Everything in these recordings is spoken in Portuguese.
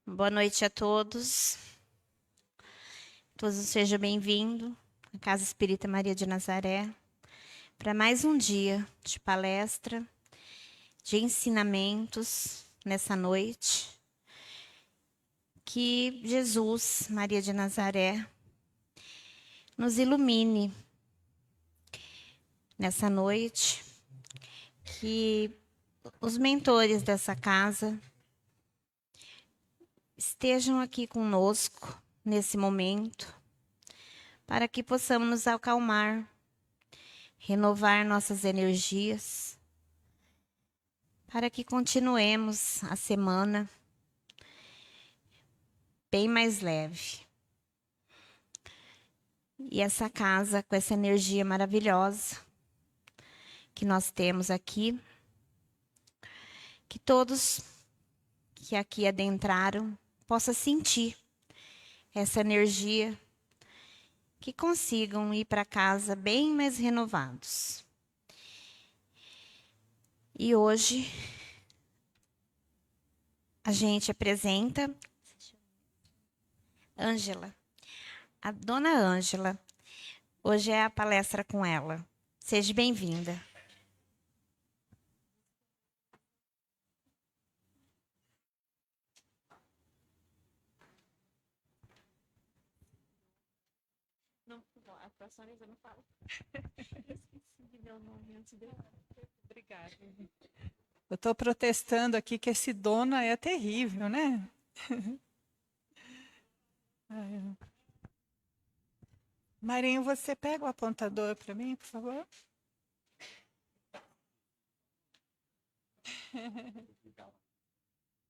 Boa noite a todos. Todos sejam bem-vindos à Casa Espírita Maria de Nazaré para mais um dia de palestra, de ensinamentos nessa noite. Que Jesus, Maria de Nazaré, nos ilumine nessa noite. Que os mentores dessa casa estejam aqui conosco nesse momento, para que possamos nos acalmar, renovar nossas energias, para que continuemos a semana bem mais leve. E essa casa, com essa energia maravilhosa que nós temos aqui, que todos que aqui adentraram possam sentir essa energia, que consigam ir para casa bem mais renovados. E hoje a gente apresenta Ângela, a Dona Ângela. Hoje é a palestra com ela. Seja bem-vinda. A próxima vez eu não falo. Esqueci de ver o nome antes de... Obrigada. Eu estou protestando aqui que esse dona é terrível, né? Marinho, você pega o apontador para mim, por favor?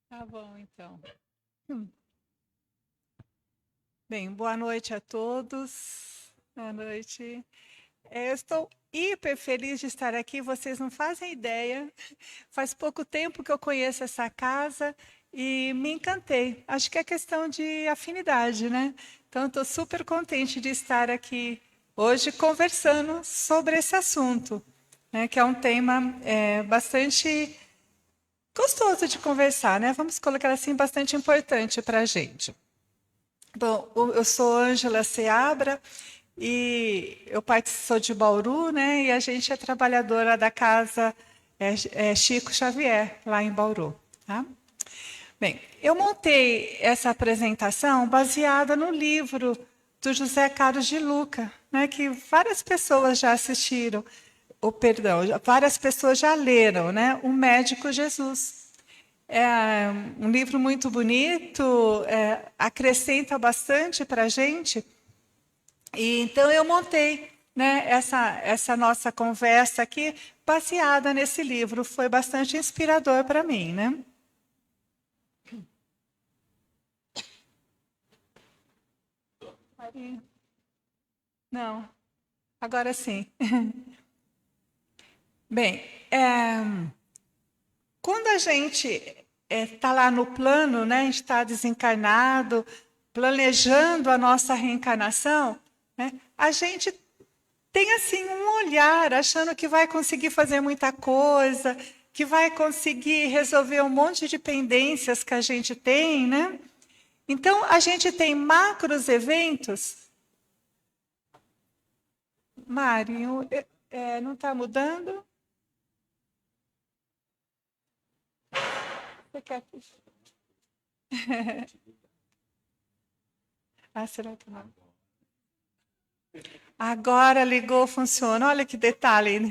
Tá bom, então. Bem, boa noite a todos. Boa noite. Eu estou hiper feliz de estar aqui, vocês não fazem ideia. Faz pouco tempo que eu conheço essa casa e me encantei. Acho que é questão de afinidade, né? Então, estou super contente de estar aqui hoje conversando sobre esse assunto, né? Que é um tema bastante gostoso de conversar, né? Vamos colocar assim, bastante importante para a gente. Bom, eu sou Ângela Seabra e eu sou de Bauru, né? E a gente é trabalhadora da casa Chico Xavier, lá em Bauru. Tá? Bem, eu montei essa apresentação baseada no livro do José Carlos de Luca, né? Que várias pessoas já assistiram, várias pessoas já leram, né? O Médico Jesus. É um livro muito bonito, acrescenta bastante para a gente. E, então, eu montei, né, essa nossa conversa aqui baseada nesse livro. Foi bastante inspirador para mim, né? Não, agora sim. Bem, quando a gente está lá no plano, né, está desencarnado, planejando a nossa reencarnação, né, a gente tem assim um olhar achando que vai conseguir fazer muita coisa, que vai conseguir resolver um monte de pendências que a gente tem, né? Então a gente tem macros eventos. Mário, não está mudando? Você quer? Ah, será que não? Agora ligou, funciona. Olha que detalhe, né?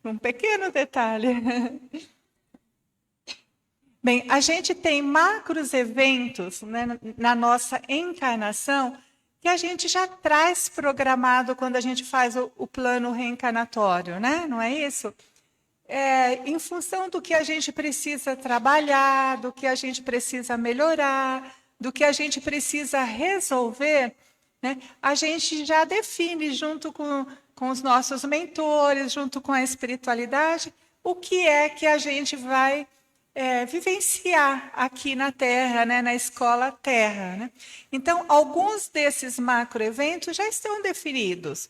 Um pequeno detalhe. Bem, a gente tem macros eventos, né, na nossa encarnação que a gente já traz programado quando a gente faz o plano reencarnatório, né? Não é isso? Em função do que a gente precisa trabalhar, do que a gente precisa melhorar, do que a gente precisa resolver, né? A gente já define junto com os nossos mentores, junto com a espiritualidade, o que é que a gente vai vivenciar aqui na Terra, né, na escola Terra. Né? Então, alguns desses macroeventos já estão definidos.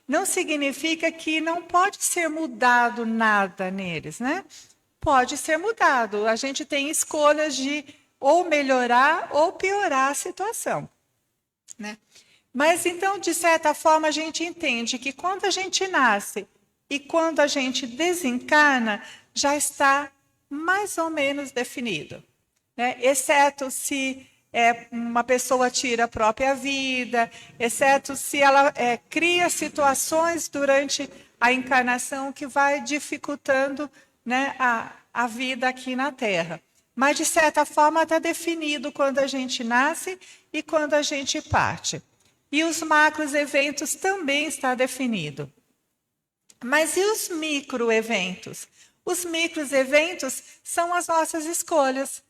Não significa que não pode ser mudado nada neles, né? Pode ser mudado. A gente tem escolhas de ou melhorar ou piorar a situação, né? Mas então, de certa forma, a gente entende que quando a gente nasce e quando a gente desencarna, já está mais ou menos definido, né? Exceto se uma pessoa tira a própria vida, exceto se ela cria situações durante a encarnação que vai dificultando, né, a vida aqui na Terra. Mas, de certa forma, está definido quando a gente nasce e quando a gente parte. E os macros eventos também está definido. Mas e os microeventos? Os microeventos são as nossas escolhas.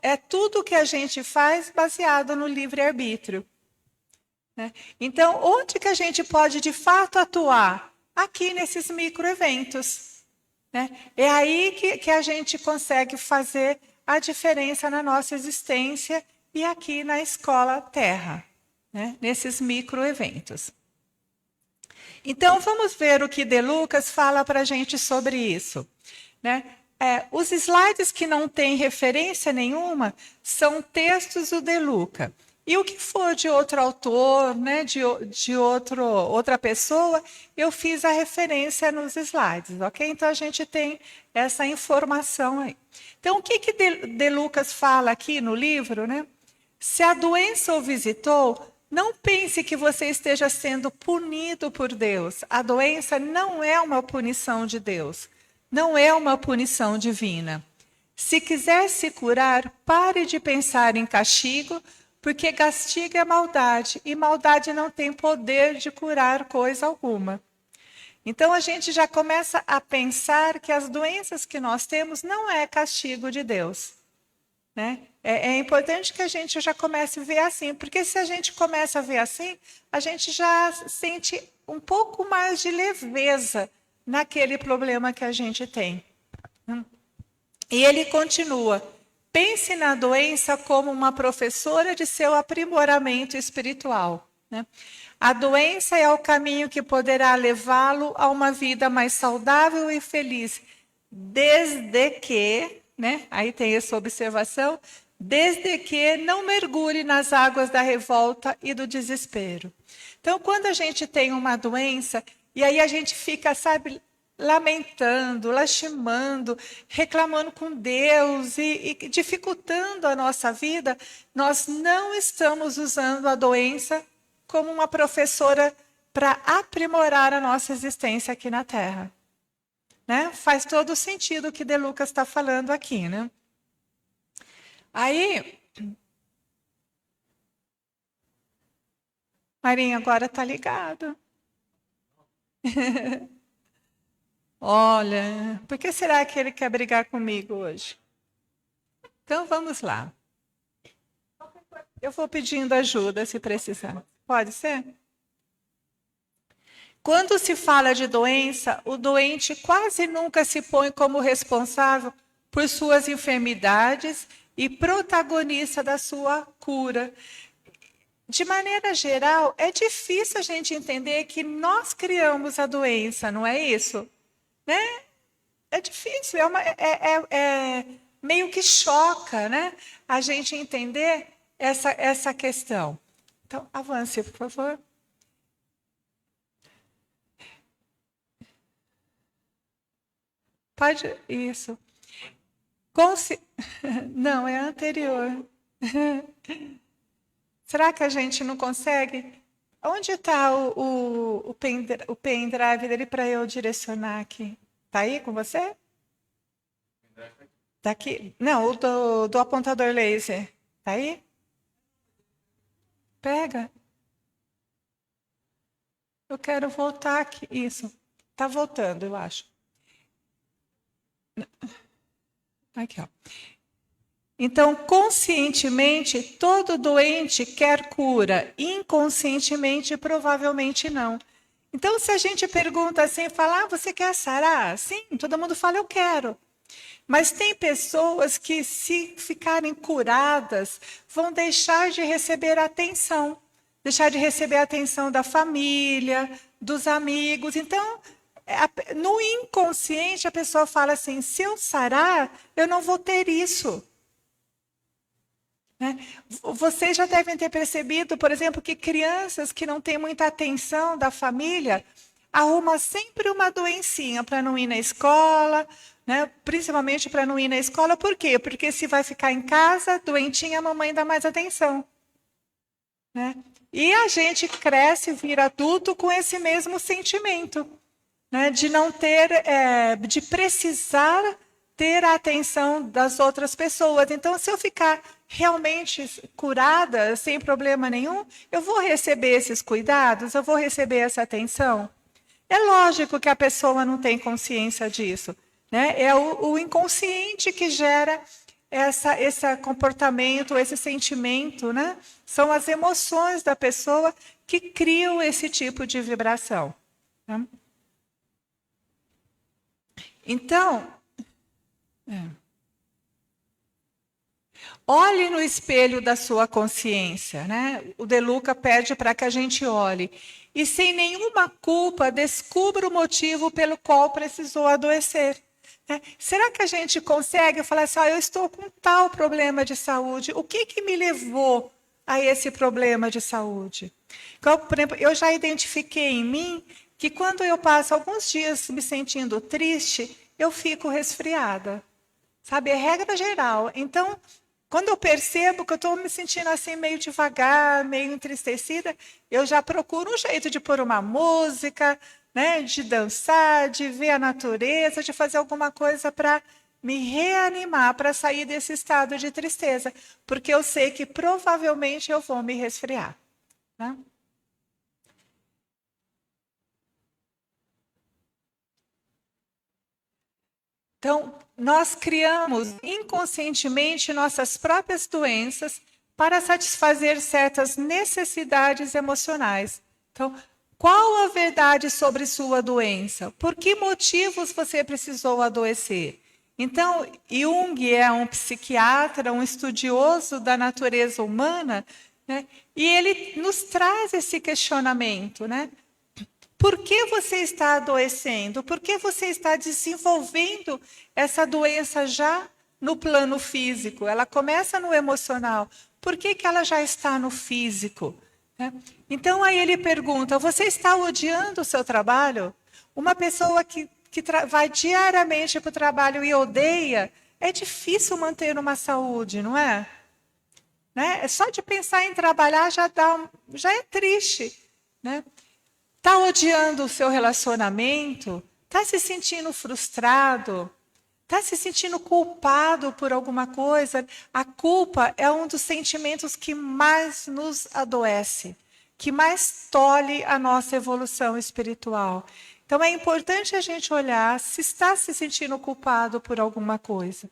É tudo que a gente faz baseado no livre-arbítrio. Né? Então, onde que a gente pode, de fato, atuar? Aqui nesses microeventos. Né? É aí que a gente consegue fazer a diferença na nossa existência e aqui na escola Terra, né? Nesses microeventos. Então, vamos ver o que De Lucas fala para a gente sobre isso. Né? Os slides que não têm referência nenhuma são textos do De Lucas. E o que for de outro autor, né, de outra pessoa, eu fiz a referência nos slides, ok? Então, a gente tem essa informação aí. Então, o que De Lucas fala aqui no livro, né? Se a doença o visitou, não pense que você esteja sendo punido por Deus. A doença não é uma punição de Deus. Não é uma punição divina. Se quiser se curar, pare de pensar em castigo, porque castigo é maldade, e maldade não tem poder de curar coisa alguma. Então a gente já começa a pensar que as doenças que nós temos não é castigo de Deus. Né? É importante que a gente já comece a ver assim, porque se a gente começa a ver assim, a gente já sente um pouco mais de leveza naquele problema que a gente tem. E ele continua: pense na doença como uma professora de seu aprimoramento espiritual. Né? A doença é o caminho que poderá levá-lo a uma vida mais saudável e feliz, desde que, né? Aí tem essa observação, desde que não mergulhe nas águas da revolta e do desespero. Então, quando a gente tem uma doença, e aí a gente fica, sabe, lamentando, lastimando, reclamando com Deus e dificultando a nossa vida, nós não estamos usando a doença como uma professora para aprimorar a nossa existência aqui na Terra. Né? Faz todo sentido o que De Lucas está falando aqui. Né? Aí, Marinho agora está ligado. Olha, por que será que ele quer brigar comigo hoje? Então, vamos lá. Eu vou pedindo ajuda se precisar. Pode ser? Quando se fala de doença, o doente quase nunca se põe como responsável por suas enfermidades e protagonista da sua cura. De maneira geral, é difícil a gente entender que nós criamos a doença, não é isso? Né? É difícil, meio que choca, né? A gente entender essa questão. Então, avance, por favor. Pode, isso. Não, é anterior. Será que a gente não consegue? Onde está o pendrive dele para eu direcionar aqui? Está aí com você? Está aqui? Não, o do apontador laser. Está aí? Pega. Eu quero voltar aqui. Isso. Está voltando, eu acho. Aqui, ó. Então, conscientemente, todo doente quer cura. Inconscientemente, provavelmente não. Então, se a gente pergunta assim, fala, você quer sarar? Sim, todo mundo fala, eu quero. Mas tem pessoas que, se ficarem curadas, vão deixar de receber atenção. Deixar de receber a atenção da família, dos amigos. Então, no inconsciente, a pessoa fala assim, se eu sarar, eu não vou ter isso. né? Vocês já devem ter percebido, por exemplo, que crianças que não têm muita atenção da família arrumam sempre uma doencinha para não ir na escola, né? Principalmente para não ir na escola. Por quê? Porque se vai ficar em casa, doentinha, a mamãe dá mais atenção, né? E a gente cresce, vira adulto com esse mesmo sentimento, né? De não ter, de precisar ter a atenção das outras pessoas. Então, se eu ficar realmente curada, sem problema nenhum, eu vou receber esses cuidados, eu vou receber essa atenção. É lógico que a pessoa não tem consciência disso, né? É o inconsciente que gera esse comportamento, esse sentimento, né? São as emoções da pessoa que criam esse tipo de vibração, né? Então, olhe no espelho da sua consciência, né? O De Luca pede para que a gente olhe e, sem nenhuma culpa, descubra o motivo pelo qual precisou adoecer, né? Será que a gente consegue falar assim, eu estou com tal problema de saúde, o que me levou a esse problema de saúde? Então, por exemplo, eu já identifiquei em mim que quando eu passo alguns dias me sentindo triste, eu fico resfriada. Sabe, é regra geral. Então, quando eu percebo que eu estou me sentindo assim meio devagar, meio entristecida, eu já procuro um jeito de pôr uma música, né, de dançar, de ver a natureza, de fazer alguma coisa para me reanimar, para sair desse estado de tristeza, porque eu sei que provavelmente eu vou me resfriar, né? Então, nós criamos inconscientemente nossas próprias doenças para satisfazer certas necessidades emocionais. Então, qual a verdade sobre sua doença? Por que motivos você precisou adoecer? Então, Jung é um psiquiatra, um estudioso da natureza humana, né? E ele nos traz esse questionamento, né? Por que você está adoecendo? Por que você está desenvolvendo essa doença já no plano físico? Ela começa no emocional. Por que ela já está no físico? Né? Então, aí ele pergunta, você está odiando o seu trabalho? Uma pessoa que vai diariamente para o trabalho e odeia, é difícil manter uma saúde, não é? Né? Só de pensar em trabalhar já é triste, né? Está odiando o seu relacionamento? Está se sentindo frustrado? Está se sentindo culpado por alguma coisa? A culpa é um dos sentimentos que mais nos adoece, que mais tolhe a nossa evolução espiritual. Então é importante a gente olhar se está se sentindo culpado por alguma coisa,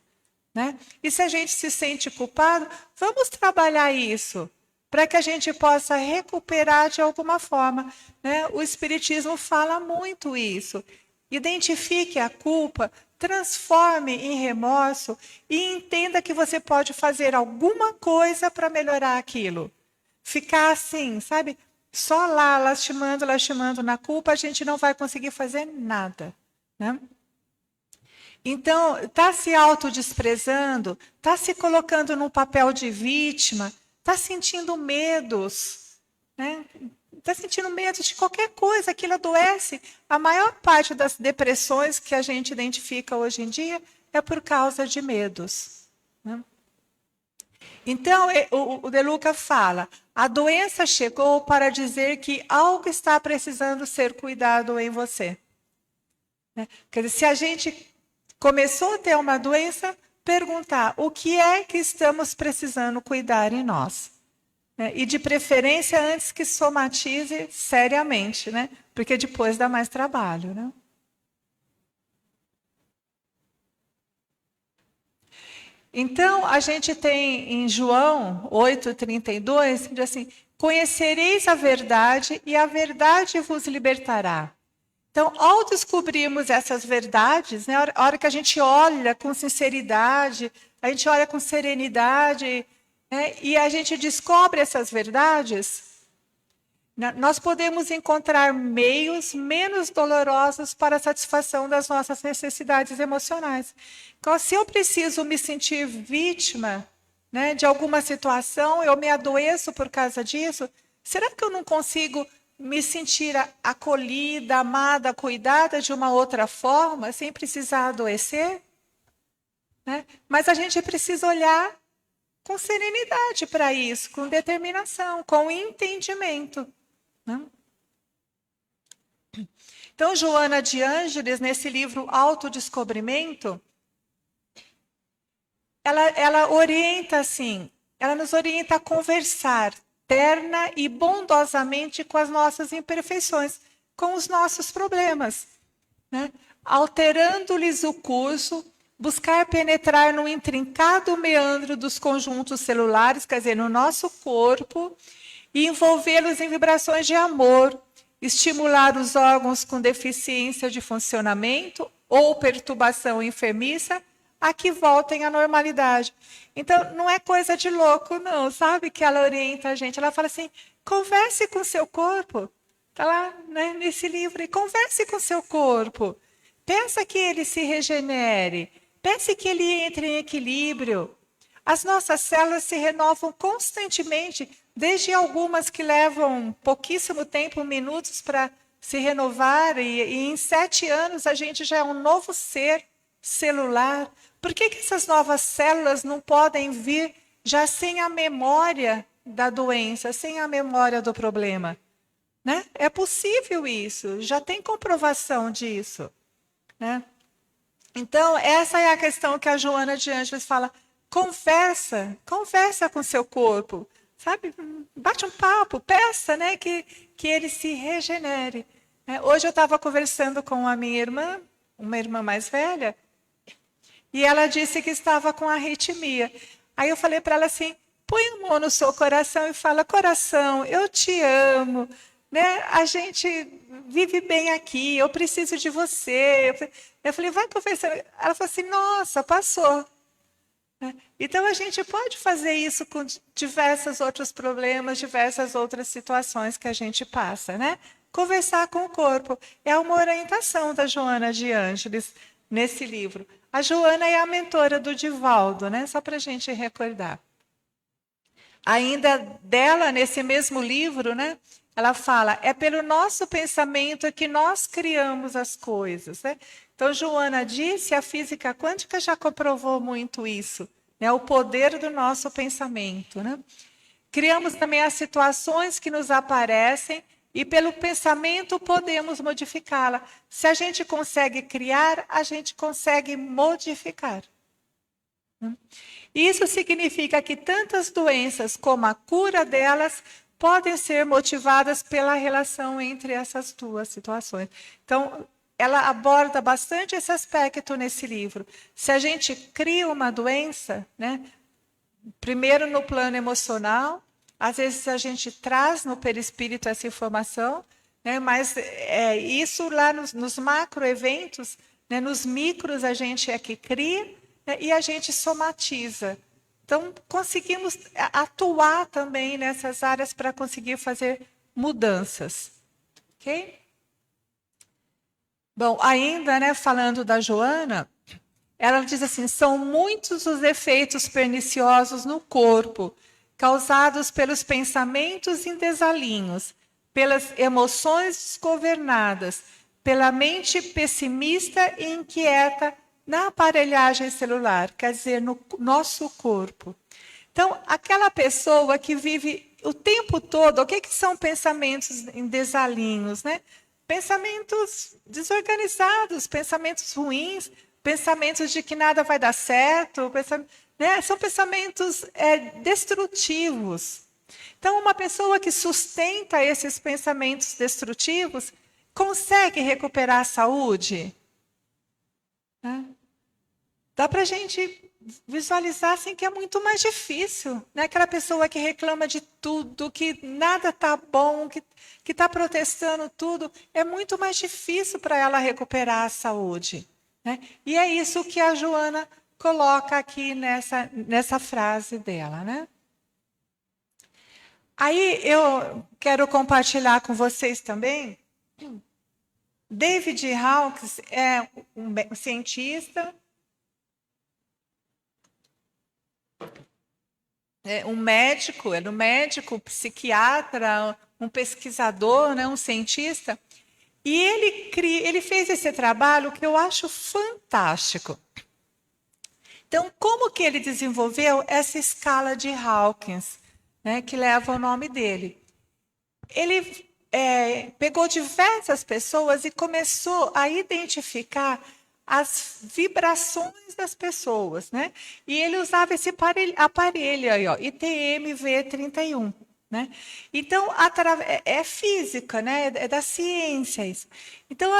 né? E se a gente se sente culpado, vamos trabalhar isso, para que a gente possa recuperar de alguma forma, né? O Espiritismo fala muito isso. Identifique a culpa, transforme em remorso e entenda que você pode fazer alguma coisa para melhorar aquilo. Ficar assim, sabe? Só lá, lastimando na culpa, a gente não vai conseguir fazer nada, né? Então, está se autodesprezando, está se colocando no papel de vítima, está sentindo medos, né? Está sentindo medo de qualquer coisa, aquilo adoece. A maior parte das depressões que a gente identifica hoje em dia é por causa de medos, né? Então, o De Luca fala, a doença chegou para dizer que algo está precisando ser cuidado em você, né? Quer dizer, se a gente começou a ter uma doença, perguntar o que é que estamos precisando cuidar em nós, né? E de preferência antes que somatize seriamente, né? Porque depois dá mais trabalho, né? Então, a gente tem em João 8,32, diz assim, conhecereis a verdade e a verdade vos libertará. Então, ao descobrirmos essas verdades, né, a hora que a gente olha com sinceridade, a gente olha com serenidade, né, e a gente descobre essas verdades, nós podemos encontrar meios menos dolorosos para a satisfação das nossas necessidades emocionais. Então, se eu preciso me sentir vítima, né, de alguma situação, eu me adoeço por causa disso, será que eu não consigo me sentir acolhida, amada, cuidada de uma outra forma, sem precisar adoecer? Né? Mas a gente precisa olhar com serenidade para isso, com determinação, com entendimento. Né? Então, Joana de Ângeles, nesse livro Autodescobrimento, ela orienta assim, ela nos orienta a conversar terna e bondosamente com as nossas imperfeições, com os nossos problemas, né? Alterando-lhes o curso, buscar penetrar no intrincado meandro dos conjuntos celulares, quer dizer, no nosso corpo, e envolvê-los em vibrações de amor, estimular os órgãos com deficiência de funcionamento ou perturbação enfermiça a que voltem à normalidade. Então, não é coisa de louco, não, sabe? Que ela orienta a gente. Ela fala assim, converse com o seu corpo. Está lá, né, nesse livro. E converse com o seu corpo. Peça que ele se regenere. Peça que ele entre em equilíbrio. As nossas células se renovam constantemente, desde algumas que levam pouquíssimo tempo, minutos, para se renovar, e em 7 anos a gente já é um novo ser celular. Por que essas novas células não podem vir já sem a memória da doença, sem a memória do problema? Né? É possível isso, já tem comprovação disso. Né? Então, essa é a questão que a Joana de Ângeles fala. Conversa com seu corpo, sabe? Bate um papo, peça, né, que ele se regenere. Hoje eu estava conversando com a minha irmã, uma irmã mais velha, e ela disse que estava com arritmia. Aí eu falei para ela assim, põe a mão no seu coração e fala, coração, eu te amo, né? A gente vive bem aqui, eu preciso de você. Eu falei, vai conversar. Ela falou assim, nossa, passou. Então, a gente pode fazer isso com diversos outros problemas, diversas outras situações que a gente passa, né? Conversar com o corpo. É uma orientação da Joana de Ângeles nesse livro. A Joana é a mentora do Divaldo, né? Só para a gente recordar. Ainda dela, nesse mesmo livro, né? Ela fala, é pelo nosso pensamento que nós criamos as coisas. Né? Então, Joana disse, a física quântica já comprovou muito isso, né? O poder do nosso pensamento. Né? Criamos também as situações que nos aparecem e pelo pensamento podemos modificá-la. Se a gente consegue criar, a gente consegue modificar. Isso significa que tantas doenças como a cura delas podem ser motivadas pela relação entre essas duas situações. Então, ela aborda bastante esse aspecto nesse livro. Se a gente cria uma doença, né, primeiro no plano emocional, às vezes a gente traz no perispírito essa informação, né, mas isso lá nos macroeventos, né, nos micros a gente é que cria, né, e a gente somatiza. Então, conseguimos atuar também nessas áreas para conseguir fazer mudanças. Ok? Bom, ainda, né, falando da Joana, ela diz assim, são muitos os efeitos perniciosos no corpo, causados pelos pensamentos em desalinhos, pelas emoções desgovernadas, pela mente pessimista e inquieta na aparelhagem celular, quer dizer, no nosso corpo. Então, aquela pessoa que vive o tempo todo, o que são pensamentos em desalinhos, né? Pensamentos desorganizados, pensamentos ruins, pensamentos de que nada vai dar certo, né? São pensamentos destrutivos. Então, uma pessoa que sustenta esses pensamentos destrutivos consegue recuperar a saúde? Dá para a gente visualizar assim, que é muito mais difícil. Né? Aquela pessoa que reclama de tudo, que nada está bom, que está protestando tudo, é muito mais difícil para ela recuperar a saúde. Né? E é isso que a Joana coloca aqui nessa frase dela. Né? Aí eu quero compartilhar com vocês também. David Hawkins é um cientista. um médico, era um médico, psiquiatra, um pesquisador, né, um cientista, e ele fez esse trabalho que eu acho fantástico. Então, como que ele desenvolveu essa escala de Hawkins, né, que leva o nome dele? Ele pegou diversas pessoas e começou a identificar as vibrações das pessoas, né? E ele usava esse aparelho aí, ó, ITM-V31, né? Então, é física, né? É da ciência isso. Então,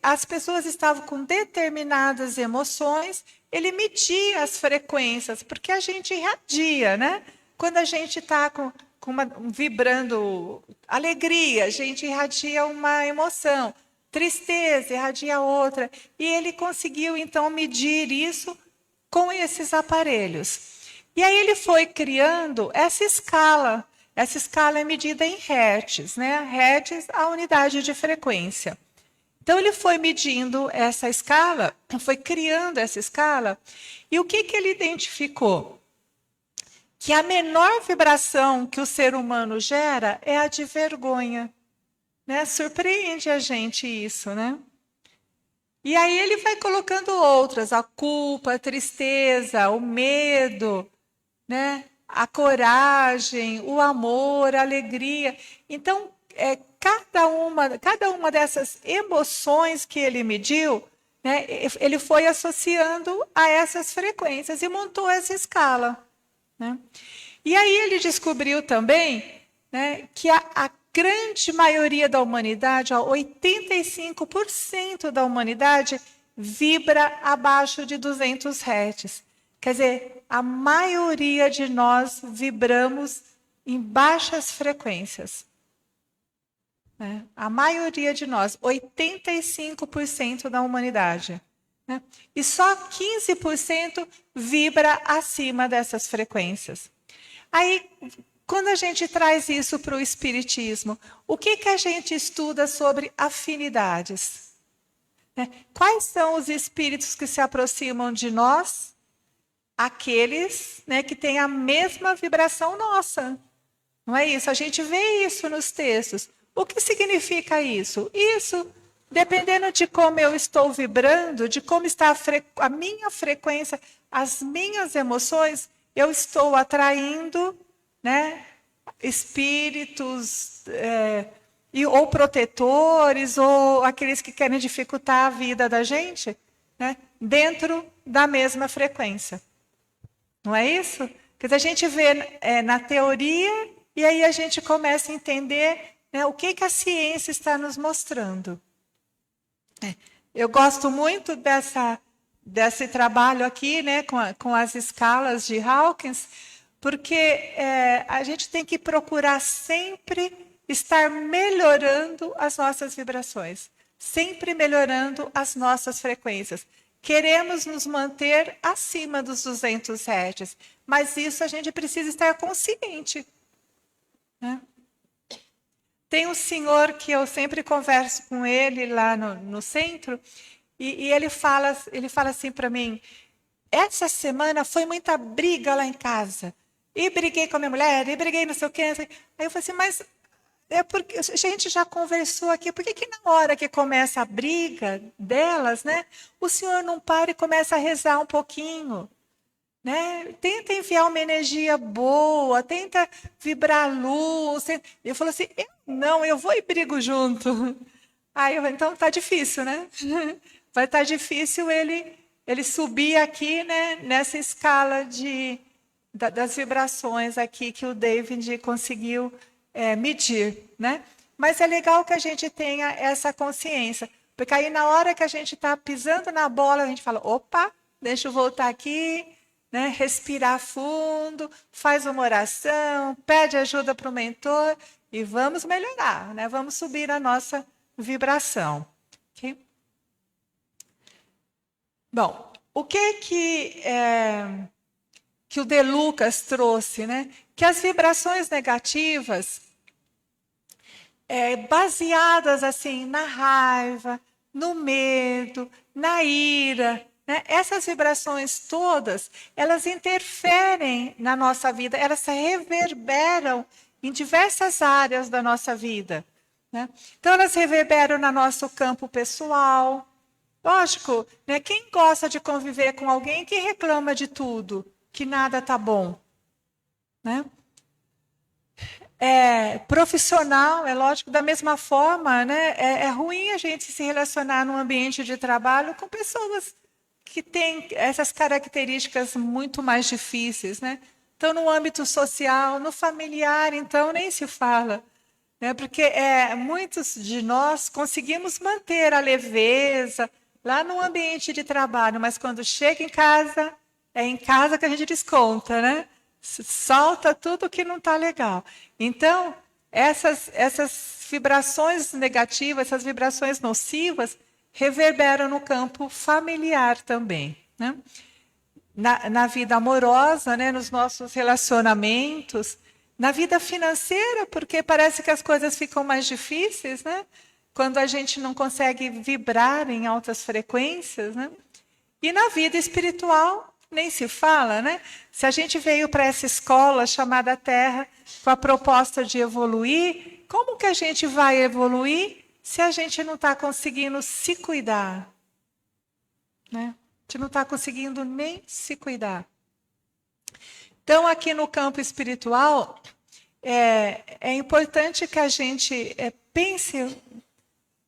as pessoas estavam com determinadas emoções, ele media as frequências, porque a gente irradia, né? Quando a gente está vibrando alegria, a gente irradia uma emoção, tristeza, irradia outra. E ele conseguiu, então, medir isso com esses aparelhos. E aí ele foi criando essa escala. Essa escala é medida em hertz, né? Hertz, a unidade de frequência. Então, ele foi medindo essa escala, foi criando essa escala, e o que ele identificou? Que a menor vibração que o ser humano gera é a de vergonha. Né? Surpreende a gente isso, né? E aí ele vai colocando outras, a culpa, a tristeza, o medo, né? A coragem, o amor, a alegria. Então, cada uma dessas emoções que ele mediu, né? Ele foi associando a essas frequências e montou essa escala. Né? E aí ele descobriu também, né, que a grande maioria da humanidade, ó, 85% da humanidade, vibra abaixo de 200 Hz. Quer dizer, a maioria de nós vibramos em baixas frequências. Né? A maioria de nós, 85% da humanidade. Né? E só 15% vibra acima dessas frequências. Aí, quando a gente traz isso para o Espiritismo, o que a gente estuda sobre afinidades? Quais são os espíritos que se aproximam de nós? Aqueles, né, que têm a mesma vibração nossa. Não é isso? A gente vê isso nos textos. O que significa isso? Isso, dependendo de como eu estou vibrando, de como está a minha frequência, as minhas emoções, eu estou atraindo, né, espíritos ou protetores ou aqueles que querem dificultar a vida da gente, né, dentro da mesma frequência. Não é isso? Porque a gente vê na teoria e aí a gente começa a entender, né, o que a ciência está nos mostrando. Eu gosto muito desse trabalho aqui, né, com as escalas de Hawkins, porque a gente tem que procurar sempre estar melhorando as nossas vibrações, sempre melhorando as nossas frequências. Queremos nos manter acima dos 200 Hz, mas isso a gente precisa estar consciente. Né? Tem um senhor que eu sempre converso com ele lá no centro, e ele fala assim para mim, essa semana foi muita briga lá em casa. E briguei com a minha mulher, e briguei não sei o quê. Aí eu falei assim, mas é porque a gente já conversou aqui, por que na hora que começa a briga delas, né, o senhor não para e começa a rezar um pouquinho? Né? Tenta enviar uma energia boa, tenta vibrar luz. Eu falo assim, eu vou e brigo junto. Aí então tá difícil, né? Vai estar difícil ele subir aqui, né, nessa escala das vibrações aqui que o David conseguiu medir, né? Mas é legal que a gente tenha essa consciência, porque aí na hora que a gente está pisando na bola, a gente fala, opa, deixa eu voltar aqui, né? Respirar fundo, faz uma oração, pede ajuda para o mentor e vamos melhorar, né? Vamos subir a nossa vibração. Okay? Bom, o que o De Lucas trouxe, né? Que as vibrações negativas, baseadas assim na raiva, no medo, na ira, né? Essas vibrações todas, elas interferem na nossa vida, elas se reverberam em diversas áreas da nossa vida, né? Então, elas reverberam no nosso campo pessoal. Lógico, né? Quem gosta de conviver com alguém que reclama de tudo, que nada está bom, né? Profissional, é lógico, da mesma forma, né? É ruim a gente se relacionar num ambiente de trabalho com pessoas que têm essas características muito mais difíceis, né? Então, no âmbito social, no familiar, então, nem se fala, né? Porque muitos de nós conseguimos manter a leveza lá no ambiente de trabalho, mas quando chega em casa, é em casa que a gente desconta, né? Solta tudo que não está legal. Então, essas vibrações negativas, essas vibrações nocivas, reverberam no campo familiar também, né? Na vida amorosa, né? Nos nossos relacionamentos, na vida financeira, porque parece que as coisas ficam mais difíceis, né? Quando a gente não consegue vibrar em altas frequências, né? E na vida espiritual, nem se fala, né? Se a gente veio para essa escola chamada Terra com a proposta de evoluir, como que a gente vai evoluir se a gente não está conseguindo se cuidar? Né? A gente não está conseguindo nem se cuidar. Então, aqui no campo espiritual, é importante que a gente pense,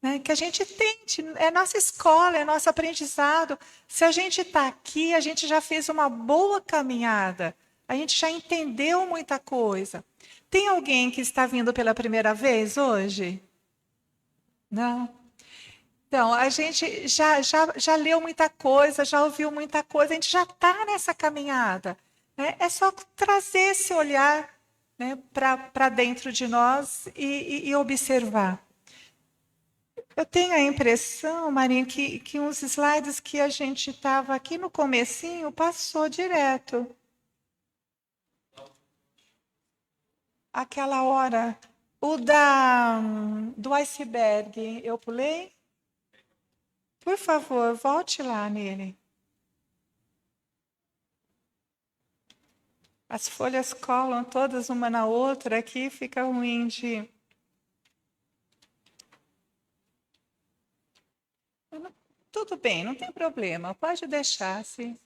né, que a gente tente, é nossa escola, é nosso aprendizado. Se a gente está aqui, a gente já fez uma boa caminhada, a gente já entendeu muita coisa. Tem alguém que está vindo pela primeira vez hoje? Não? Então, a gente já leu muita coisa, já ouviu muita coisa, a gente já está nessa caminhada, né? É só trazer esse olhar, né, para dentro de nós e observar. Eu tenho a impressão, Marinha, que uns slides que a gente estava aqui no comecinho passou direto. Aquela hora. O do iceberg, eu pulei? Por favor, volte lá nele. As folhas colam todas uma na outra, aqui fica ruim de... Tudo bem, não tem problema, pode deixar, sim.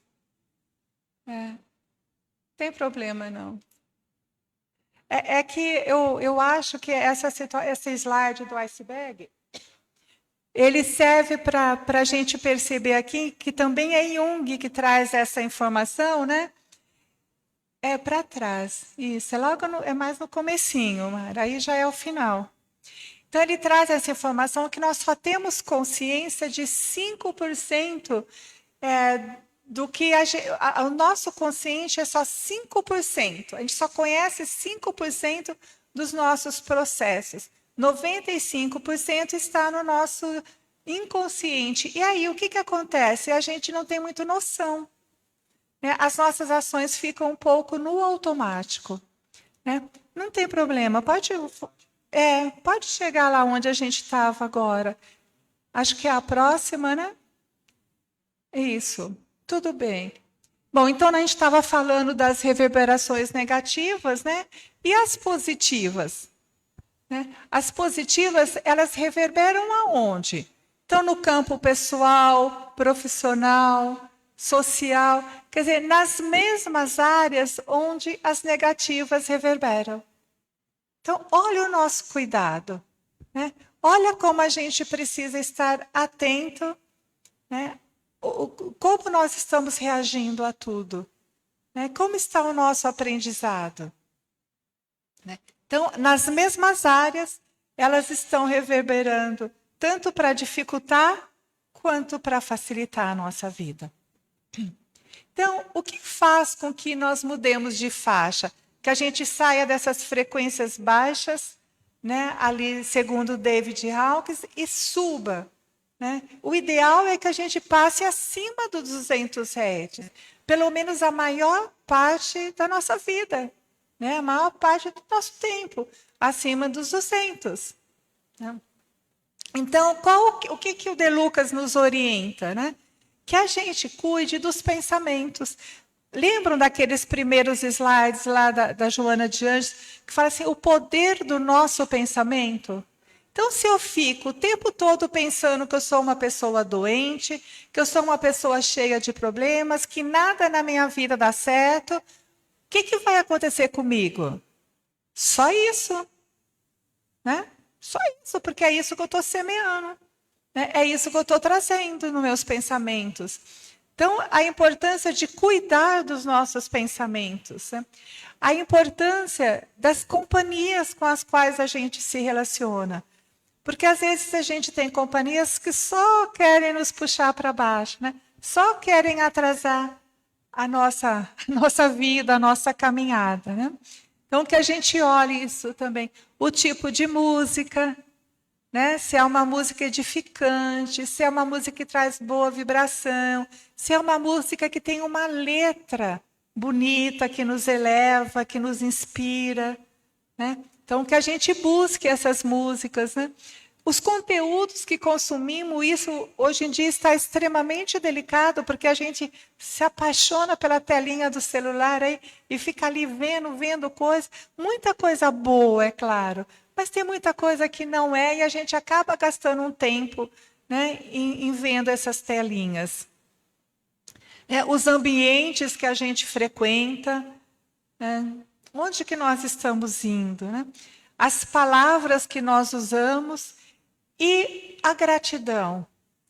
Não tem problema, não. É que eu acho que esse slide do iceberg, ele serve para a gente perceber aqui que também é Jung que traz essa informação, né? É para trás, isso, é mais no comecinho, Mara, aí já é o final. Então, ele traz essa informação que nós só temos consciência de 5% do que o nosso consciente é só 5%. A gente só conhece 5% dos nossos processos. 95% está no nosso inconsciente. E aí, o que acontece? A gente não tem muito noção, né? As nossas ações ficam um pouco no automático, né? Não tem problema, pode chegar lá onde a gente estava agora. Acho que é a próxima, né? Isso, tudo bem. Bom, então a gente estava falando das reverberações negativas, né? E as positivas? Né? As positivas, elas reverberam aonde? Então, no campo pessoal, profissional, social, quer dizer, nas mesmas áreas onde as negativas reverberam. Então, olha o nosso cuidado, né? Olha como a gente precisa estar atento, né? Como nós estamos reagindo a tudo, né? Como está o nosso aprendizado, né? Então, nas mesmas áreas, elas estão reverberando, tanto para dificultar, quanto para facilitar a nossa vida. Então, o que faz com que nós mudemos de faixa? Que a gente saia dessas frequências baixas, né, ali segundo David Hawkins, e suba, né? O ideal é que a gente passe acima dos 200 Hz, pelo menos a maior parte da nossa vida, né? A maior parte do nosso tempo, acima dos 200. Né? Então, o que o De Lucas nos orienta? Né? que a gente cuide dos pensamentos. Lembram daqueles primeiros slides lá da Joana de Anjos, que fala assim, o poder do nosso pensamento? Então, se eu fico o tempo todo pensando que eu sou uma pessoa doente, que eu sou uma pessoa cheia de problemas, que nada na minha vida dá certo, o que vai acontecer comigo? Só isso, né? Só isso, porque é isso que eu estou semeando, né? É isso que eu estou trazendo nos meus pensamentos. Então, a importância de cuidar dos nossos pensamentos, né? A importância das companhias com as quais a gente se relaciona. Porque às vezes a gente tem companhias que só querem nos puxar para baixo, né? Só querem atrasar a nossa vida, a nossa caminhada, né? Então, que a gente olhe isso também. O tipo de música, né? Se é uma música edificante, se é uma música que traz boa vibração, se é uma música que tem uma letra bonita, que nos eleva, que nos inspira, né? Então, que a gente busque essas músicas, né? Os conteúdos que consumimos, isso hoje em dia está extremamente delicado, porque a gente se apaixona pela telinha do celular aí, e fica ali vendo coisa. Muita coisa boa, é claro, mas tem muita coisa que não é, e a gente acaba gastando um tempo, né, em vendo essas telinhas. Os ambientes que a gente frequenta, né? Onde que nós estamos indo, né? As palavras que nós usamos e a gratidão,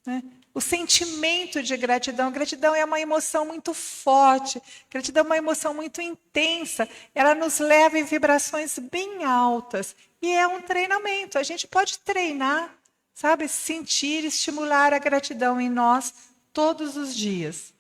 né? O sentimento de gratidão. Gratidão é uma emoção muito forte, gratidão é uma emoção muito intensa, ela nos leva em vibrações bem altas. E é um treinamento, a gente pode treinar, sabe? Sentir, estimular a gratidão em nós todos os dias.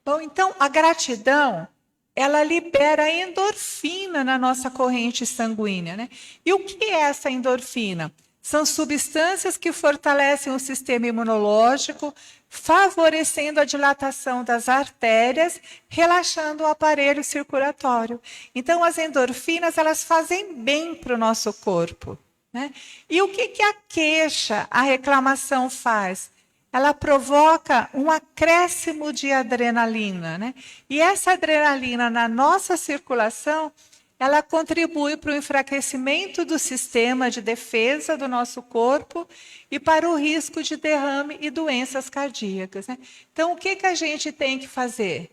Bom, então, a gratidão, ela libera endorfina na nossa corrente sanguínea, né? E o que é essa endorfina? São substâncias que fortalecem o sistema imunológico, favorecendo a dilatação das artérias, relaxando o aparelho circulatório. Então, as endorfinas, elas fazem bem para o nosso corpo, né? E o que a queixa, a reclamação faz? Ela provoca um acréscimo de adrenalina, né? E essa adrenalina na nossa circulação, ela contribui para o enfraquecimento do sistema de defesa do nosso corpo e para o risco de derrame e doenças cardíacas, né? Então, o que a gente tem que fazer?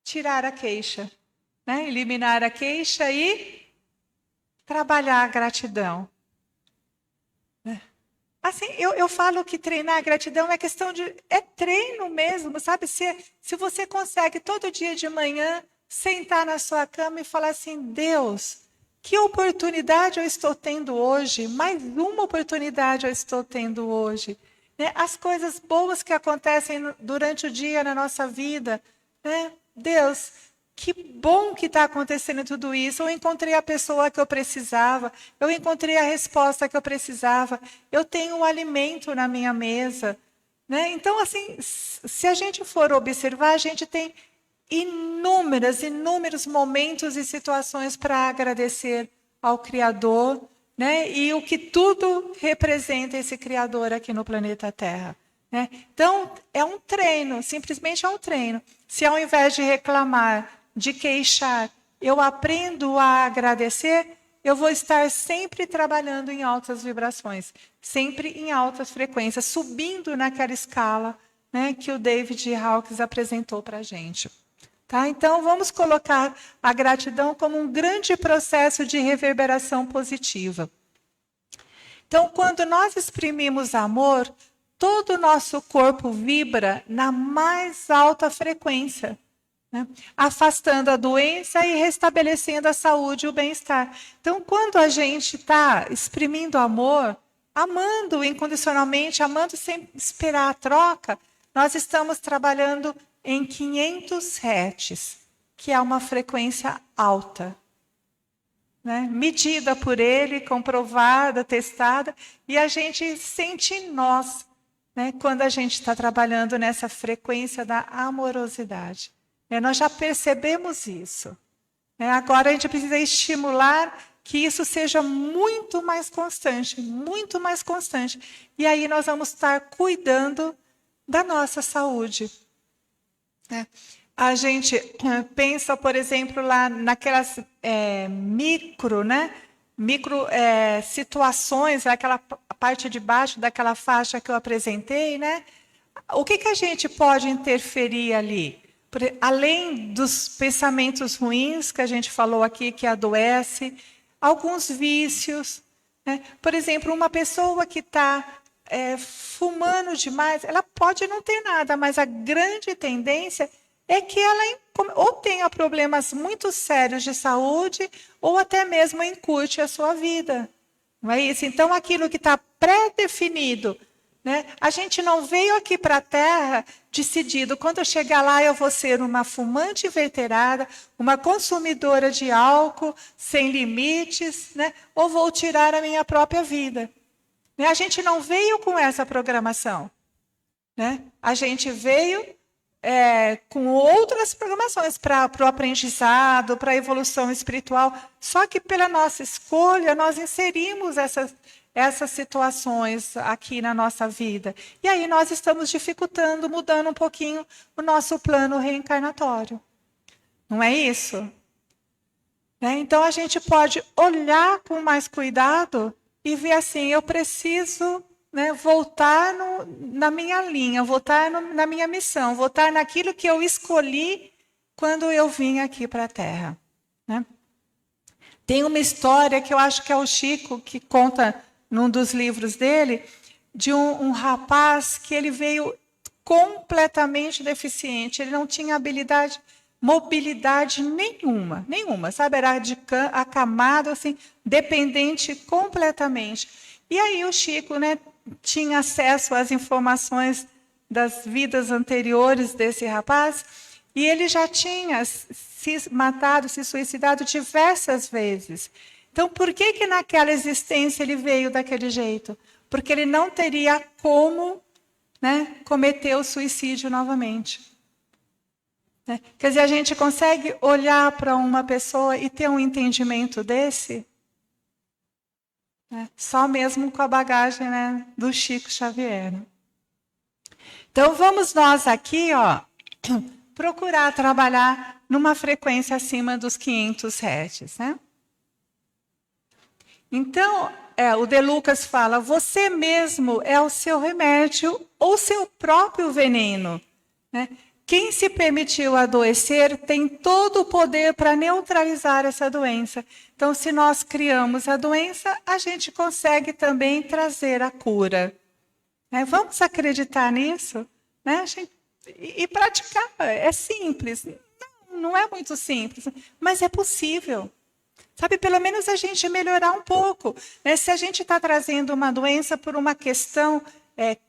Tirar a queixa, né? Eliminar a queixa e trabalhar a gratidão. Assim, eu falo que treinar a gratidão é questão de... É treino mesmo, sabe? Se você consegue todo dia de manhã sentar na sua cama e falar assim, Deus, que oportunidade eu estou tendo hoje? Mais uma oportunidade eu estou tendo hoje. Né? As coisas boas que acontecem durante o dia na nossa vida. Né? Deus, que bom que está acontecendo tudo isso. Eu encontrei a pessoa que eu precisava. Eu encontrei a resposta que eu precisava. Eu tenho o alimento na minha mesa. Né? Então, assim, se a gente for observar, a gente tem inúmeros momentos e situações para agradecer ao Criador, né? E o que tudo representa esse Criador aqui no planeta Terra. Né? Então, é um treino, simplesmente é um treino. Se ao invés de reclamar, de queixar, eu aprendo a agradecer, eu vou estar sempre trabalhando em altas vibrações, sempre em altas frequências, subindo naquela escala, né, que o David Hawkins apresentou para a gente. Tá? Então, vamos colocar a gratidão como um grande processo de reverberação positiva. Então, quando nós exprimimos amor, todo o nosso corpo vibra na mais alta frequência, né? Afastando a doença e restabelecendo a saúde e o bem-estar. Então, quando a gente está exprimindo amor, amando incondicionalmente, amando sem esperar a troca, nós estamos trabalhando em 500 Hz, que é uma frequência alta, né? Medida por ele, comprovada, testada, e a gente sente em nós, né, quando a gente está trabalhando nessa frequência da amorosidade. Nós já percebemos isso. Agora a gente precisa estimular que isso seja muito mais constante, muito mais constante. E aí nós vamos estar cuidando da nossa saúde. Né? A gente pensa, por exemplo, lá naquelas micro situações, aquela parte de baixo daquela faixa que eu apresentei, né? O que a gente pode interferir ali? Além dos pensamentos ruins que a gente falou aqui, que adoece, alguns vícios. Né? Por exemplo, uma pessoa que está fumando demais, ela pode não ter nada, mas a grande tendência é que ela ou tenha problemas muito sérios de saúde, ou até mesmo encurte a sua vida. Não é isso? Então, aquilo que está pré-definido, né? A gente não veio aqui para a Terra decidido, quando eu chegar lá eu vou ser uma fumante inveterada, uma consumidora de álcool, sem limites, né? Ou vou tirar a minha própria vida. A gente não veio com essa programação. Né? A gente veio com outras programações para o aprendizado, para a evolução espiritual. Só que pela nossa escolha, nós inserimos essas situações aqui na nossa vida. E aí nós estamos dificultando, mudando um pouquinho o nosso plano reencarnatório. Não é isso? Né? Então a gente pode olhar com mais cuidado e ver assim, eu preciso... Né, voltar na minha linha, voltar na minha missão, voltar naquilo que eu escolhi quando eu vim aqui para a Terra. Né? Tem uma história que eu acho que é o Chico que conta num dos livros dele, de um rapaz que ele veio completamente deficiente, ele não tinha mobilidade nenhuma, sabe? Era acamado, assim, dependente completamente. E aí o Chico, né, tinha acesso às informações das vidas anteriores desse rapaz, e ele já tinha se matado, se suicidado diversas vezes. Então, por que naquela existência ele veio daquele jeito? Porque ele não teria como, né, cometer o suicídio novamente. Né? Quer dizer, a gente consegue olhar para uma pessoa e ter um entendimento desse? Só mesmo com a bagagem, né, do Chico Xavier. Então, vamos nós aqui procurar trabalhar numa frequência acima dos 500 Hz. Né? Então, o De Lucas fala, você mesmo é o seu remédio ou seu próprio veneno. Né? Quem se permitiu adoecer tem todo o poder para neutralizar essa doença. Então, se nós criamos a doença, a gente consegue também trazer a cura. Né? Vamos acreditar nisso? Né? E praticar. É simples. Não é muito simples, mas é possível. Sabe, pelo menos a gente melhorar um pouco. Né? Se a gente está trazendo uma doença por uma questão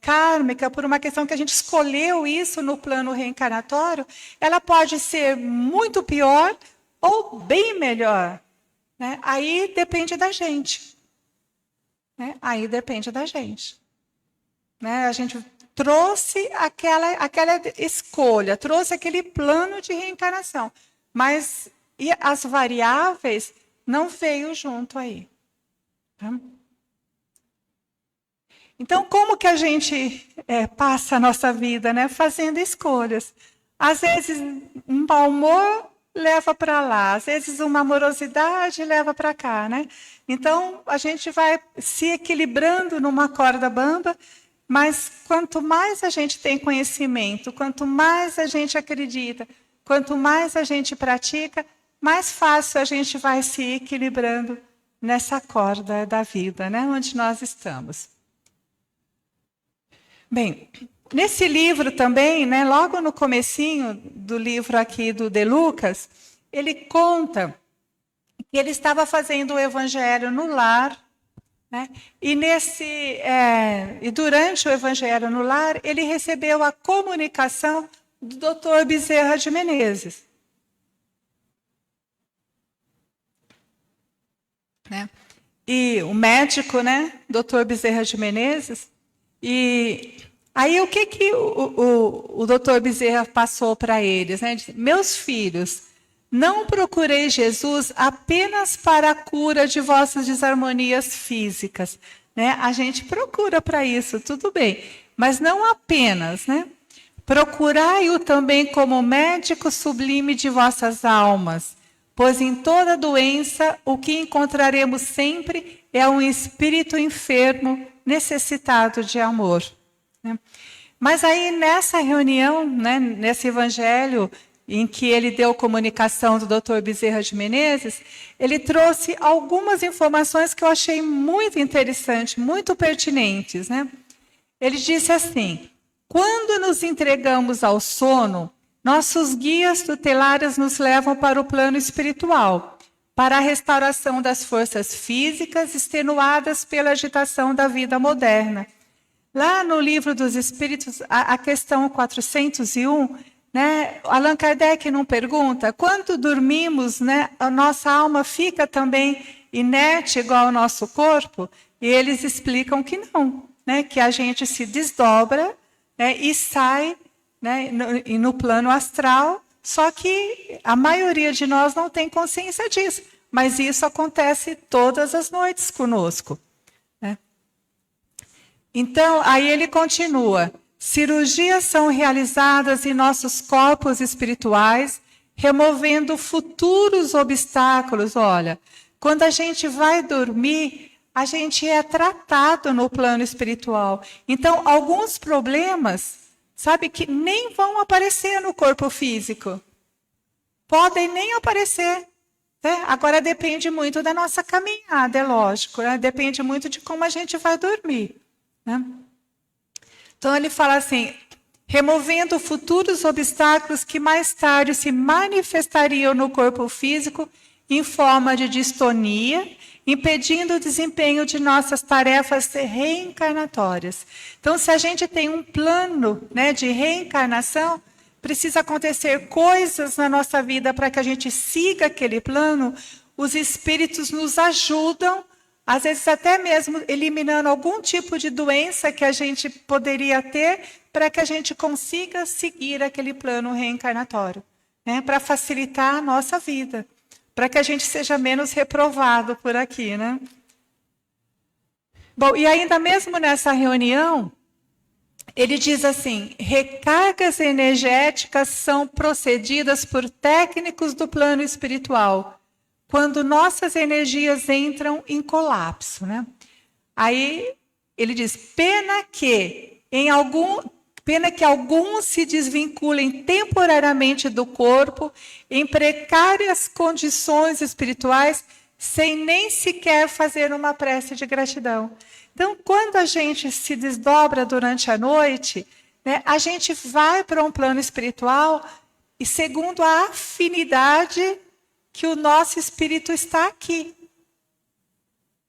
kármica, por uma questão que a gente escolheu isso no plano reencarnatório, ela pode ser muito pior ou bem melhor. Né? Aí depende da gente. Né? Aí depende da gente. Né? A gente trouxe aquela escolha, trouxe aquele plano de reencarnação, mas e as variáveis não veio junto aí. Tá? Então, como que a gente passa a nossa vida? Né? Fazendo escolhas. Às vezes, um mau humor leva para lá, às vezes uma amorosidade leva para cá. Né? Então, a gente vai se equilibrando numa corda bamba, mas quanto mais a gente tem conhecimento, quanto mais a gente acredita, quanto mais a gente pratica, mais fácil a gente vai se equilibrando nessa corda da vida, né? Onde nós estamos. Bem, nesse livro também, né, logo no comecinho do livro aqui do De Lucas, ele conta que ele estava fazendo o evangelho no lar, né, e durante o evangelho no lar, ele recebeu a comunicação do Dr. Bezerra de Menezes. Né? E o médico, né, Dr. Bezerra de Menezes, e aí o que o doutor Bezerra passou para eles? Né? Meus filhos, Não procurei Jesus apenas para a cura de vossas desarmonias físicas, né? A gente procura para isso, tudo bem, mas não apenas, né? Procurai-o também como médico sublime de vossas almas, pois em toda doença o que encontraremos sempre é um espírito enfermo necessitado de amor, né? Mas aí nessa reunião, né, nesse evangelho em que ele deu comunicação do Dr. Bezerra de Menezes, ele trouxe algumas informações que eu achei muito interessantes, muito pertinentes, né? Ele disse assim: quando nos entregamos ao sono, nossos guias tutelares nos levam para o plano espiritual, para a restauração das forças físicas extenuadas pela agitação da vida moderna. Lá no Livro dos Espíritos, a questão 401, né, Allan Kardec não pergunta, quando dormimos, né, a nossa alma fica também inerte igual ao nosso corpo? E eles explicam que não, né, que a gente se desdobra, né, e sai, né, no plano astral, só que a maioria de nós não tem consciência disso, mas isso acontece todas as noites conosco. Então, aí ele continua: cirurgias são realizadas em nossos corpos espirituais, removendo futuros obstáculos. Olha, quando a gente vai dormir, a gente é tratado no plano espiritual. Então, alguns problemas, sabe, que nem vão aparecer no corpo físico. Podem nem aparecer. Né? Agora, depende muito da nossa caminhada, é lógico. Né? Depende muito de como a gente vai dormir. Né? Então ele fala assim: removendo futuros obstáculos que mais tarde se manifestariam no corpo físico em forma de distonia, impedindo o desempenho de nossas tarefas reencarnatórias. Então, se a gente tem um plano, né, de reencarnação, precisa acontecer coisas na nossa vida para que a gente siga aquele plano. Os espíritos nos ajudam, às vezes até mesmo eliminando algum tipo de doença que a gente poderia ter, para que a gente consiga seguir aquele plano reencarnatório, né? Para facilitar a nossa vida, para que a gente seja menos reprovado por aqui, né? Bom, e ainda mesmo nessa reunião, ele diz assim: recargas energéticas são procedidas por técnicos do plano espiritual, quando nossas energias entram em colapso, né? Aí ele diz: pena que alguns se desvinculem temporariamente do corpo em precárias condições espirituais, sem nem sequer fazer uma prece de gratidão. Então, quando a gente se desdobra durante a noite, né, a gente vai para um plano espiritual e segundo a afinidade que o nosso espírito está aqui,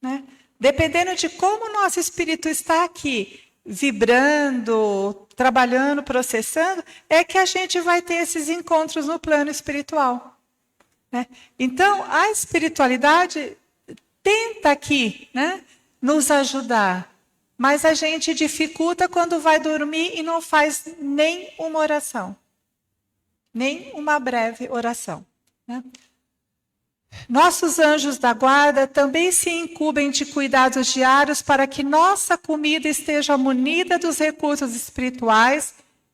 né? Dependendo de como o nosso espírito está aqui, vibrando, trabalhando, processando, é que a gente vai ter esses encontros no plano espiritual, né? Então, a espiritualidade tenta aqui, né, nos ajudar, mas a gente dificulta quando vai dormir e não faz nem uma oração, nem uma breve oração, né? Nossos anjos da guarda também se incumbem de cuidados diários para que nossa comida esteja munida dos recursos espirituais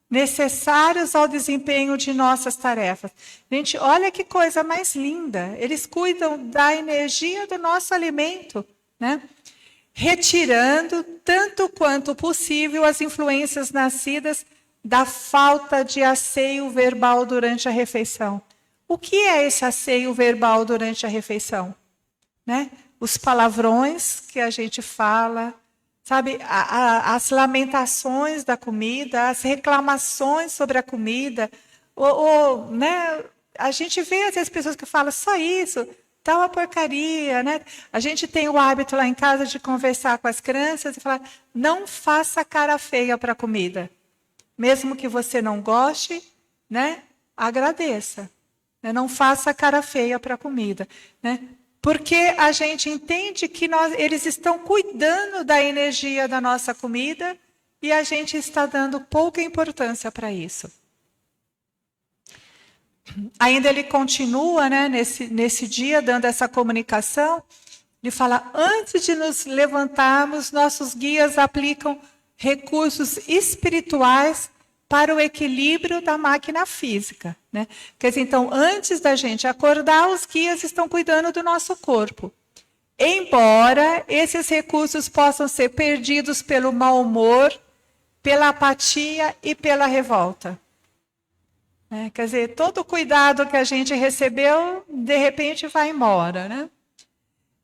necessários ao desempenho de nossas tarefas. Gente, olha que coisa mais linda. Eles cuidam da energia do nosso alimento, né? Retirando, tanto quanto possível, as influências nascidas da falta de asseio verbal durante a refeição. O que é esse asseio verbal durante a refeição? Né? Os palavrões que a gente fala, sabe? As lamentações da comida, as reclamações sobre a comida. Né? A gente vê às vezes pessoas que falam só isso, tá uma porcaria. Né? A gente tem o hábito lá em casa de conversar com as crianças e falar: não faça cara feia para a comida. Mesmo que você não goste, né? Agradeça. Não faça cara feia para a comida, né? Porque a gente entende que eles estão cuidando da energia da nossa comida e a gente está dando pouca importância para isso. ainda ele continua, né, nesse dia, dando essa comunicação. Ele fala, antes de nos levantarmos, nossos guias aplicam recursos espirituais para o equilíbrio da máquina física, né? Quer dizer, então, antes da gente acordar, os guias estão cuidando do nosso corpo. Embora esses recursos possam ser perdidos pelo mau humor, pela apatia e pela revolta. Quer dizer, todo o cuidado que a gente recebeu, de repente vai embora, né?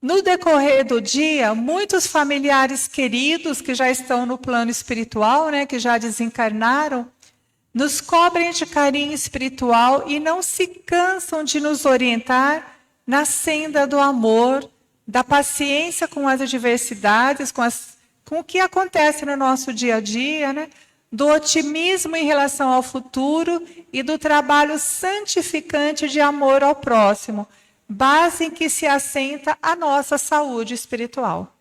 No decorrer do dia, muitos familiares queridos que já estão no plano espiritual, né, que já desencarnaram, nos cobrem de carinho espiritual e não se cansam de nos orientar na senda do amor, da paciência com as adversidades, com o que acontece no nosso dia a dia, né? Do otimismo em relação ao futuro e do trabalho santificante de amor ao próximo, base em que se assenta a nossa saúde espiritual.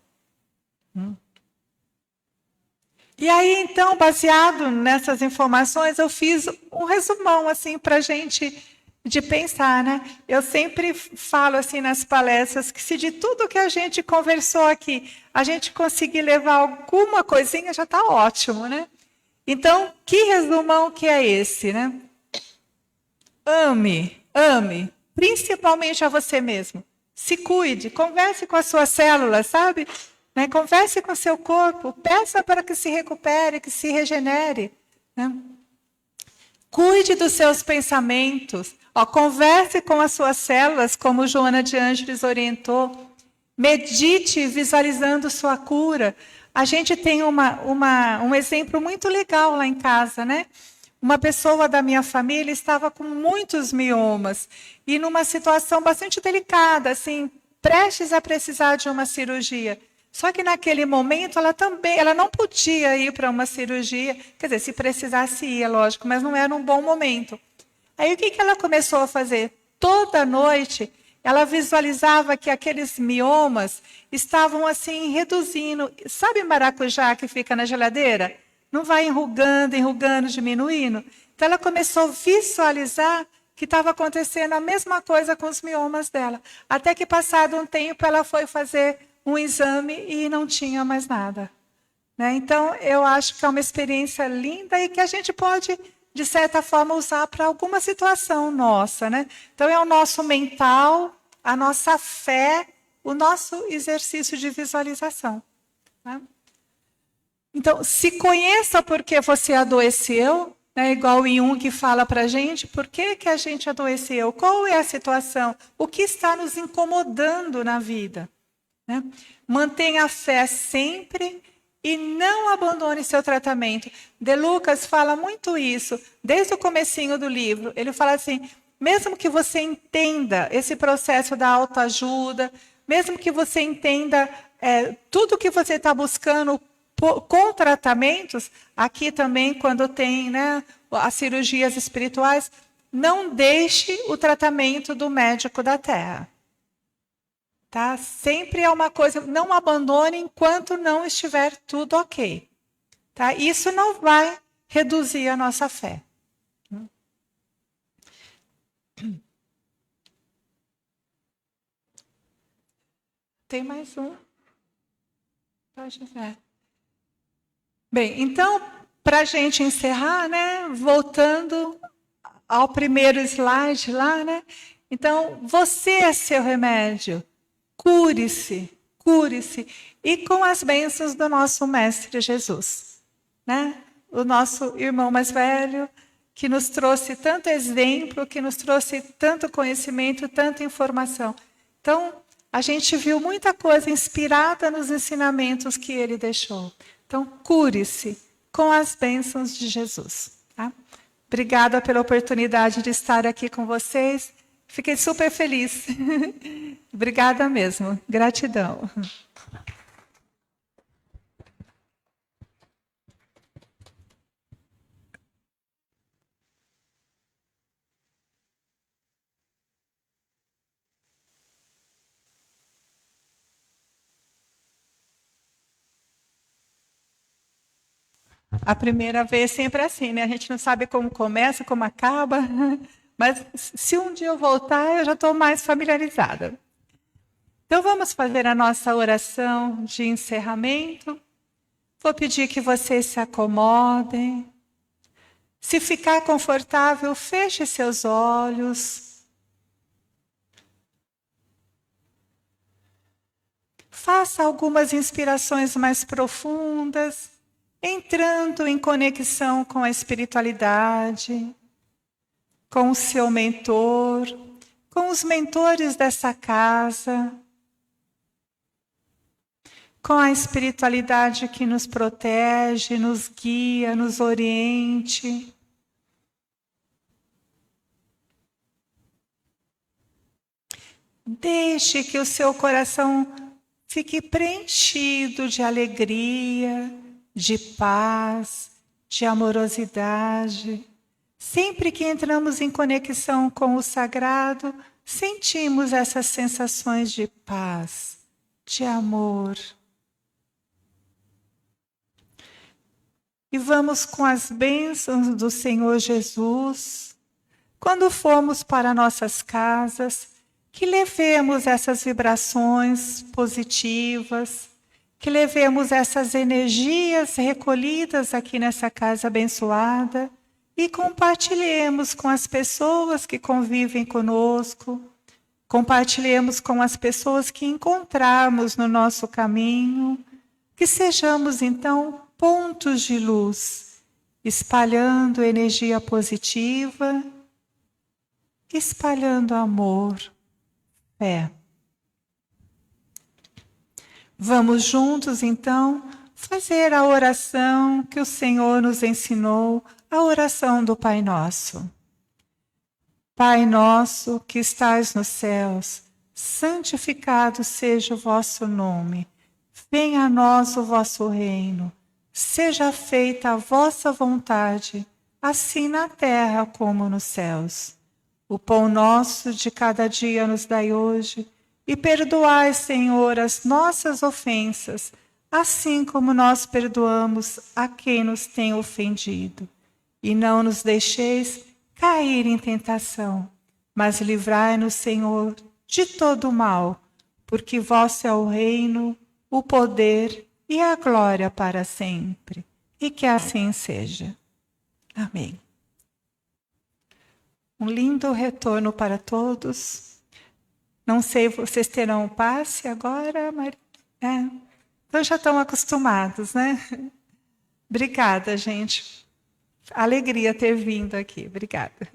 E aí, então, baseado nessas informações, eu fiz um resumão assim para a gente de pensar, né? Eu sempre falo assim nas palestras que se de tudo que a gente conversou aqui, a gente conseguir levar alguma coisinha, já está ótimo, né? Então, que resumão que é esse, né? Ame, principalmente a você mesmo. Se cuide, converse com as suas células, sabe? Né? Converse com o seu corpo, peça para que se recupere, que se regenere. Né? Cuide dos seus pensamentos. Converse com as suas células, como Joana de Ângeles orientou. Medite visualizando sua cura. A gente tem um exemplo muito legal lá em casa, né? Uma pessoa da minha família estava com muitos miomas e numa situação bastante delicada, assim, prestes a precisar de uma cirurgia. Só que naquele momento ela não podia ir para uma cirurgia, quer dizer, se precisasse ia, lógico, mas não era um bom momento. Aí o que ela começou a fazer? Toda noite ela visualizava que aqueles miomas estavam assim reduzindo. Sabe maracujá que fica na geladeira? Não vai enrugando, diminuindo. Então ela começou a visualizar que estava acontecendo a mesma coisa com os miomas dela. Até que passado um tempo ela foi fazer um exame e não tinha mais nada. Né? Então eu acho que é uma experiência linda e que a gente pode, de certa forma, usar para alguma situação nossa. Né? Então é o nosso mental, a nossa fé, o nosso exercício de visualização. Né? Então, se conheça porque você adoeceu, né? Igual o Jung fala para a gente, por que a gente adoeceu? Qual é a situação? O que está nos incomodando na vida? Né? Mantenha a fé sempre e não abandone seu tratamento. De Lucas fala muito isso, desde o comecinho do livro. Ele fala assim, mesmo que você entenda esse processo da autoajuda, mesmo que você entenda tudo que você está buscando com tratamentos, aqui também quando tem, né, as cirurgias espirituais, não deixe o tratamento do médico da Terra. Tá? Sempre é uma coisa, não abandone enquanto não estiver tudo ok. Tá? Isso não vai reduzir a nossa fé. Tem mais um? Pode ver. Bem, então, para a gente encerrar, né, voltando ao primeiro slide lá, né? Então, você é seu remédio. Cure-se, cure-se. E com as bênçãos do nosso Mestre Jesus. Né? O nosso irmão mais velho, que nos trouxe tanto exemplo, que nos trouxe tanto conhecimento, tanta informação. Então, a gente viu muita coisa inspirada nos ensinamentos que ele deixou. Então, cure-se com as bênçãos de Jesus. Tá? Obrigada pela oportunidade de estar aqui com vocês. Fiquei super feliz. Obrigada mesmo. Gratidão. A primeira vez sempre é assim, né? A gente não sabe como começa, como acaba, Mas se um dia eu voltar, eu já estou mais familiarizada. Então vamos fazer a nossa oração de encerramento. Vou pedir que vocês se acomodem. Se ficar confortável, feche seus olhos. Faça algumas inspirações mais profundas, entrando em conexão com a espiritualidade, com o seu mentor, com os mentores dessa casa, com a espiritualidade que nos protege, nos guia, nos oriente. Deixe que o seu coração fique preenchido de alegria, de paz, de amorosidade. Sempre que entramos em conexão com o sagrado, sentimos essas sensações de paz, de amor. E vamos com as bênçãos do Senhor Jesus, quando formos para nossas casas, que levemos essas vibrações positivas, que levemos essas energias recolhidas aqui nessa casa abençoada e compartilhemos com as pessoas que convivem conosco, compartilhemos com as pessoas que encontrarmos no nosso caminho, que sejamos então pontos de luz, espalhando energia positiva, espalhando amor, fé. Vamos juntos, então, fazer a oração que o Senhor nos ensinou, a oração do Pai Nosso. Pai nosso que estais nos céus, santificado seja o vosso nome. Venha a nós o vosso reino. Seja feita a vossa vontade, assim na terra como nos céus. O pão nosso de cada dia nos dai hoje, e perdoai, Senhor, as nossas ofensas, assim como nós perdoamos a quem nos tem ofendido. E não nos deixeis cair em tentação, mas livrai-nos, Senhor, de todo o mal, porque vosso é o reino, o poder e a glória para sempre. E que assim seja. Amém. Um lindo retorno para todos. Não sei, vocês terão passe agora, Maria? Então já estão acostumados, né? Obrigada, gente. Alegria ter vindo aqui. Obrigada.